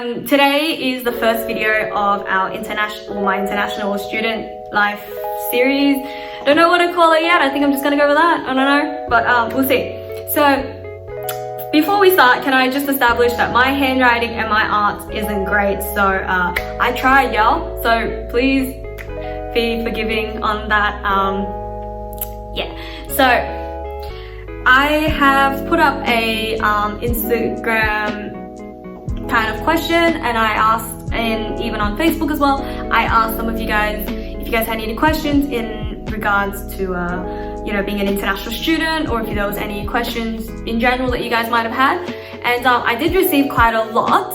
Today is the first video of my international student life series. Don't know what to call it yet. I think I'm just gonna go with that. I don't know, but we'll see. So before we start, can I just establish that my handwriting and my art isn't great. So I tried, y'all. So please be forgiving on that. Yeah. So I have put up a Instagram kind of question, and I asked, and even on Facebook as well, I asked some of you guys if you guys had any questions in regards to being an international student, or if there was any questions in general that you guys might have had. And I did receive quite a lot.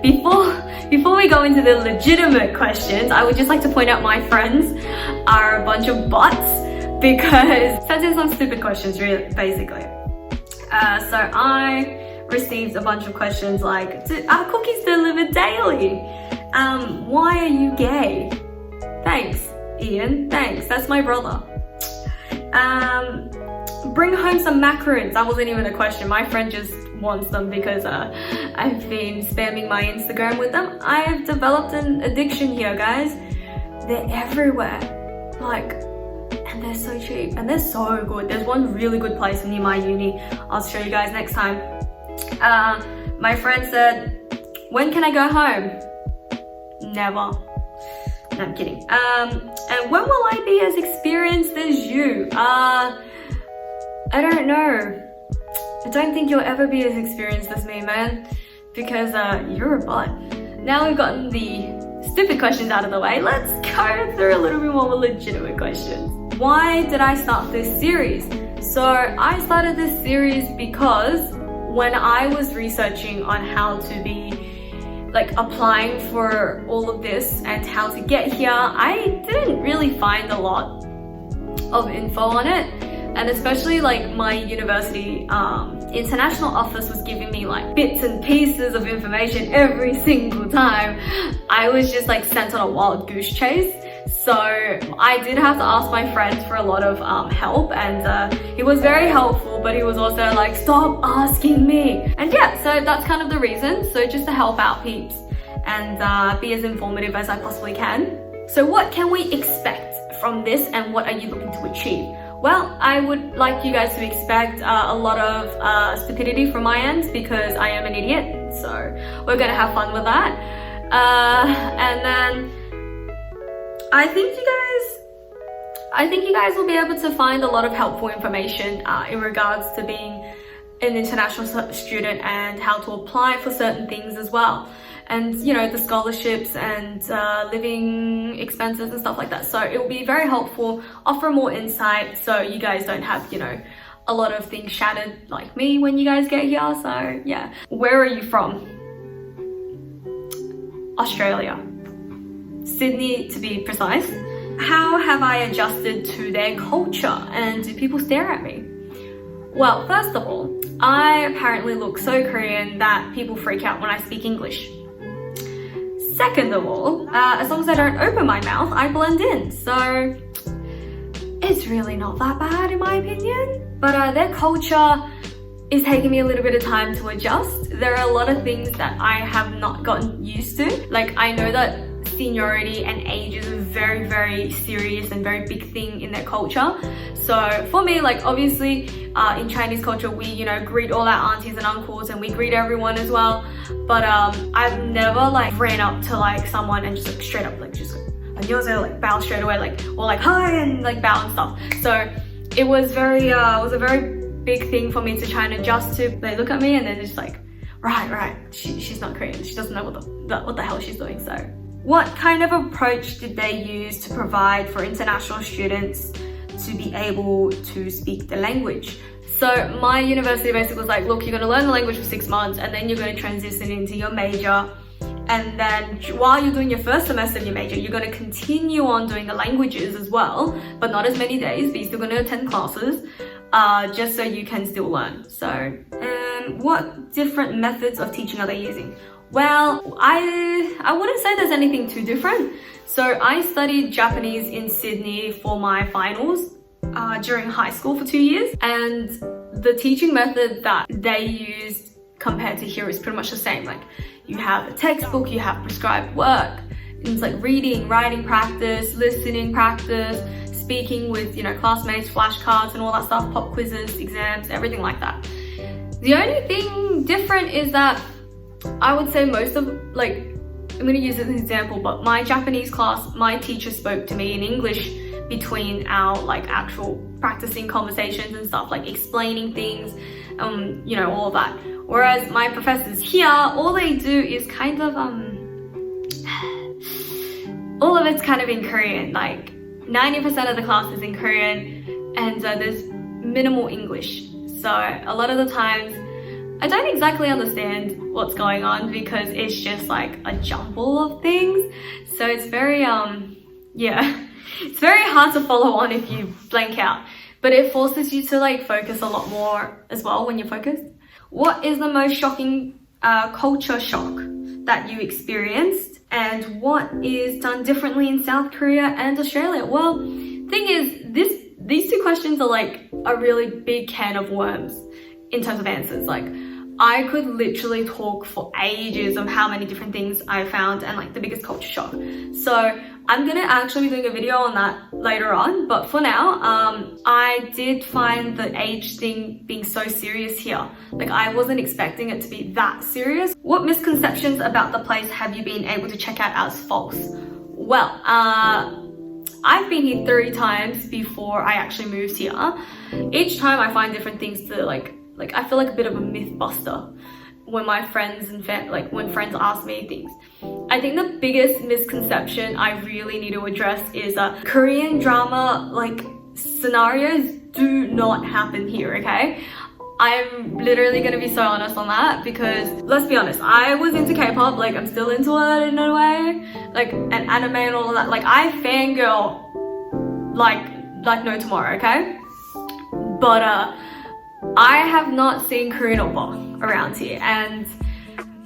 Before we go into the legitimate questions, I would just like to point out my friends are a bunch of bots, because sent in some stupid questions, really, basically. So I received a bunch of questions like, are cookies delivered daily? Why are you gay? Thanks, Ian, thanks, that's my brother. Bring home some macarons. That wasn't even a question, my friend just wants them because I've been spamming my Instagram with them. I've developed an addiction here, guys. They're everywhere, and they're so cheap and they're so good. There's one really good place near my uni. I'll show you guys next time. My friend said, when can I go home? Never. No, I'm kidding. And when will I be as experienced as you? I don't know. I don't think you'll ever be as experienced as me, man, because you're a bot. Now we've gotten the stupid questions out of the way, let's go through a little bit more legitimate questions. Why did I start this series? So I started this series because when I was researching on how to be applying for all of this and how to get here, I didn't really find a lot of info on it. And especially my university international office was giving me bits and pieces of information every single time. I was just sent on a wild goose chase. So I did have to ask my friends for a lot of help, and he was very helpful, but he was also like, stop asking me. And yeah, so that's kind of the reason. So just to help out peeps and be as informative as I possibly can. So what can we expect from this, and what are you looking to achieve? Well, I would like you guys to expect a lot of stupidity from my end, because I am an idiot. So we're gonna have fun with that. And then I think you guys will be able to find a lot of helpful information in regards to being an international student and how to apply for certain things as well. And the scholarships and living expenses and stuff like that. So it will be very helpful, offer more insight, so you guys don't have a lot of things shattered like me when you guys get here. So yeah. Where are you from? Australia. Sydney, to be precise. How have I adjusted to their culture, and do people stare at me? Well, first of all, I apparently look so Korean that people freak out when I speak English. Second of all, as long as I don't open my mouth, I blend in. So it's really not that bad in my opinion. But their culture is taking me a little bit of time to adjust. There are a lot of things that I have not gotten used to. I know that seniority and age is a very, very serious and very big thing in their culture. So for me, obviously in Chinese culture, we greet all our aunties and uncles, and we greet everyone as well. But I've never ran up to someone and just straight up just 안녕하세요, bow straight away, or hi, and bow and stuff. So it was a very big thing for me to try and adjust to. They look at me and they're just right, she's not Korean, she doesn't know what the hell she's doing. So what kind of approach did they use to provide for international students to be able to speak the language? So my university basically was look, you're going to learn the language for 6 months, and then you're going to transition into your major. And then while you're doing your first semester of your major, you're going to continue on doing the languages as well, but not as many days, but you're still going to attend classes, just so you can still learn. So what different methods of teaching are they using? Well, I wouldn't say there's anything too different. So I studied Japanese in Sydney for my finals during high school for 2 years, and the teaching method that they used compared to here is pretty much the same. you have a textbook, you have prescribed work. It's like reading, writing practice, listening practice, speaking with, you know, classmates, flashcards and all that stuff, pop quizzes, exams, everything like that. The only thing different is that I would say most of, like, I'm going to use it as an example, but my Japanese class, my teacher spoke to me in English between our like actual practicing conversations and stuff, like explaining things, you know, all of that. Whereas my professors here, all they do is kind of, all of it's kind of in Korean, like 90% of the class is in Korean, and there's minimal English. So a lot of the times I don't exactly understand what's going on because it's just like a jumble of things. So it's very, yeah, it's very hard to follow on if you blank out, but it forces you to like focus a lot more as well when you're focused. What is the most shocking culture shock that you experienced, and what is done differently in South Korea and Australia? Well, thing is, these two questions are like a really big can of worms in terms of answers. Like, I could literally talk for ages of how many different things I found and like the biggest culture shock. So I'm gonna actually be doing a video on that later on, but for now, I did find the age thing being so serious here. Like, I wasn't expecting it to be that serious. What misconceptions about the place have you been able to check out as false? Well, I've been here 3 times before I actually moved here. Each time I find different things to like I feel like a bit of a myth buster when my friends and when friends ask me things. I think the biggest misconception I really need to address is Korean drama like scenarios do not happen here, okay? I'm literally gonna be so honest on that because let's be honest, I was into K-pop, like I'm still into it in a way, like and anime and all of that. Like I fangirl like no tomorrow, okay? But I have not seen Korean oppa around here, and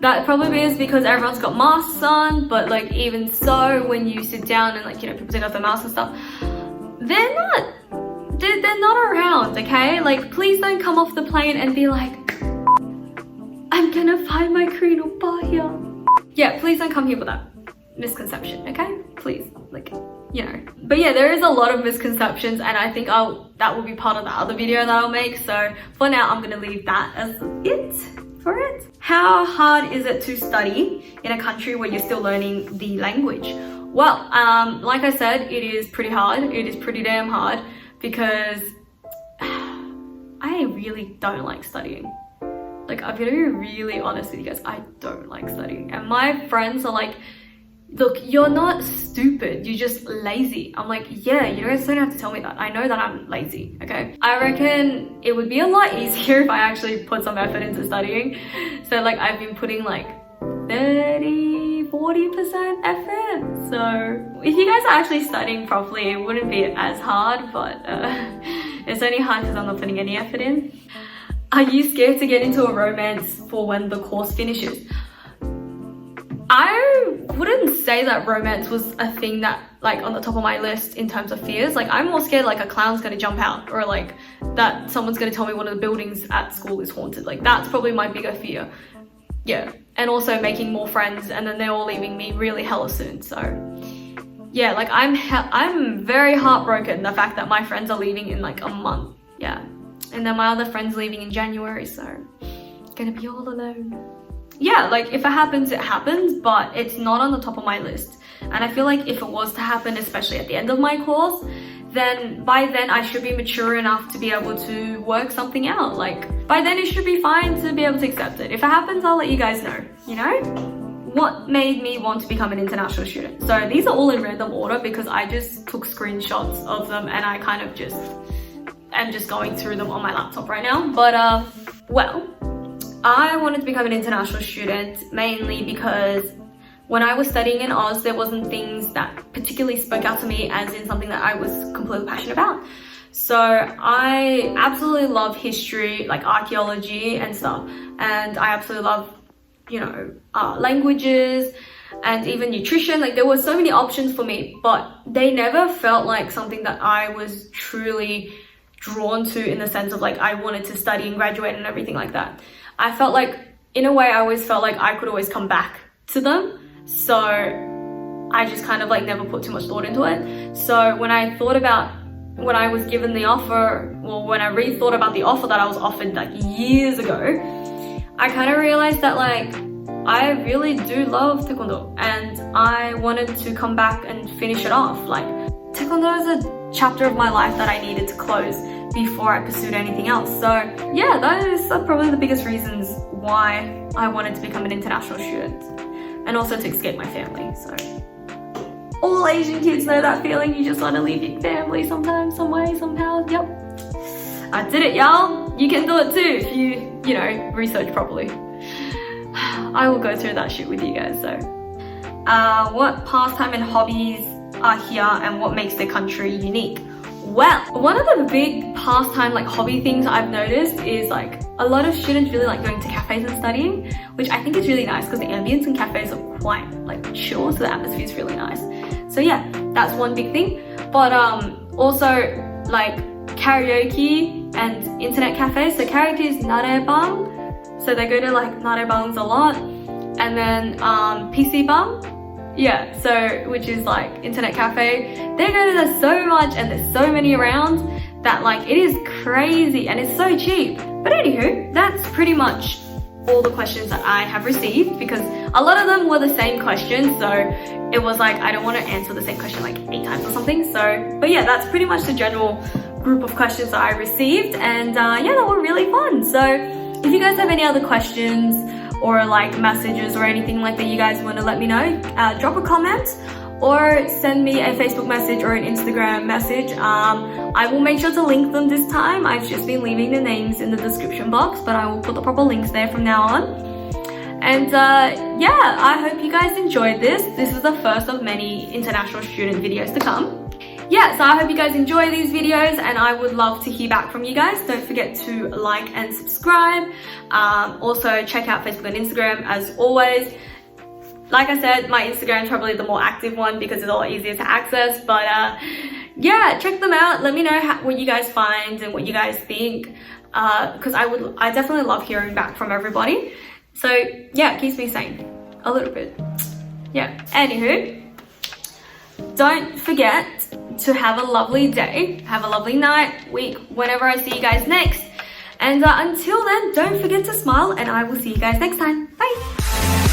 that probably is because everyone's got masks on, but like even so, when you sit down and like, you know, people take off their masks and stuff, they're not around, okay? Like, please don't come off the plane and be like, I'm gonna find my Korean oppa here. Yeah, please don't come here with that misconception, okay? Please, like, you know. But yeah, there is a lot of misconceptions, and I think that will be part of the other video that I'll make. So for now, I'm gonna leave that as it for it. How hard is it to study in a country where you're still learning the language? Well, like I said, it is pretty hard. It is pretty damn hard because I really don't like studying. Like, I'm gonna be really honest with you guys, I don't like studying. And my friends are like, look, you're not stupid, you're just lazy. I'm like, yeah, you guys don't have to tell me that. I know that I'm lazy, okay? I reckon it would be a lot easier if I actually put some effort into studying. So like, I've been putting like 30-40% effort. So if you guys are actually studying properly, it wouldn't be as hard, but it's only hard because I'm not putting any effort in. Are you scared to get into a romance for when the course finishes? I wouldn't say that romance was a thing that like on the top of my list in terms of fears. Like, I'm more scared like a clown's gonna jump out, or like that someone's gonna tell me one of the buildings at school is haunted. Like, that's probably my bigger fear. Yeah, and also making more friends and then they're all leaving me really hella soon. So yeah, like I'm very heartbroken the fact that my friends are leaving in like a month. Yeah, and then my other friend's leaving in January, so gonna be all alone. Yeah, like if it happens, it happens, but it's not on the top of my list. And I feel like if it was to happen, especially at the end of my course, then by then I should be mature enough to be able to work something out. Like, by then it should be fine to be able to accept it. If it happens, I'll let you guys know, you know? What made me want to become an international student? So these are all in random order because I just took screenshots of them and I kind of am just going through them on my laptop right now. But well, I wanted to become an international student mainly because when I was studying in Oz, there wasn't things that particularly spoke out to me as in something that I was completely passionate about. So I absolutely love history, like archaeology and stuff. And I absolutely love, you know, languages and even nutrition. Like, there were so many options for me, but they never felt like something that I was truly drawn to in the sense of like I wanted to study and graduate and everything like that. I felt like in a way, I always felt like I could always come back to them. So I just kind of like never put too much thought into it. So when I was given the offer, well, when I rethought about the offer that I was offered like years ago, I kind of realized that like I really do love Taekwondo and I wanted to come back and finish it off. Like Taekwondo is a chapter of my life that I needed to close before I pursued anything else. So yeah, those are probably the biggest reasons why I wanted to become an international student, and also to escape my family. So all Asian kids know that feeling. You just want to leave your family sometimes, some way, somehow. Yep, I did it, y'all. You can do it too if you know, research properly. I will go through that shit with you guys. So what pastime and hobbies are here and what makes the country unique? Well, one of the big pastime like hobby things I've noticed is like a lot of students really like going to cafes and studying, which I think is really nice because the ambience in cafes are quite like chill, so the atmosphere is really nice. So yeah, that's one big thing. But also like karaoke and internet cafes. So karaoke is narebang, so they go to like narebangs a lot, and then PC bang. Yeah, so which is like internet cafe. They go to that so much and there's so many around that like it is crazy and it's so cheap. But anywho, that's pretty much all the questions that I have received, because a lot of them were the same questions, so it was like I don't want to answer the same question like 8 times or something. So but yeah, that's pretty much the general group of questions that I received, and yeah, they were really fun. So if you guys have any other questions or like messages or anything like that you guys want to let me know, drop a comment or send me a Facebook message or an Instagram message. I will make sure to link them this time. I've just been leaving the names in the description box, but I will put the proper links there from now on. And yeah, I hope you guys enjoyed this. This is the first of many international student videos to come. Yeah, so I hope you guys enjoy these videos, and I would love to hear back from you guys. Don't forget to like and subscribe. Also check out Facebook and Instagram as always. Like I said, my Instagram is probably the more active one because it's a lot easier to access, but yeah, check them out. Let me know what you guys find and what you guys think, because I definitely love hearing back from everybody. So yeah, it keeps me sane a little bit. Yeah, anywho, don't forget to have a lovely day, have a lovely night, week, whenever I see you guys next. And until then, don't forget to smile, and I will see you guys next time. Bye!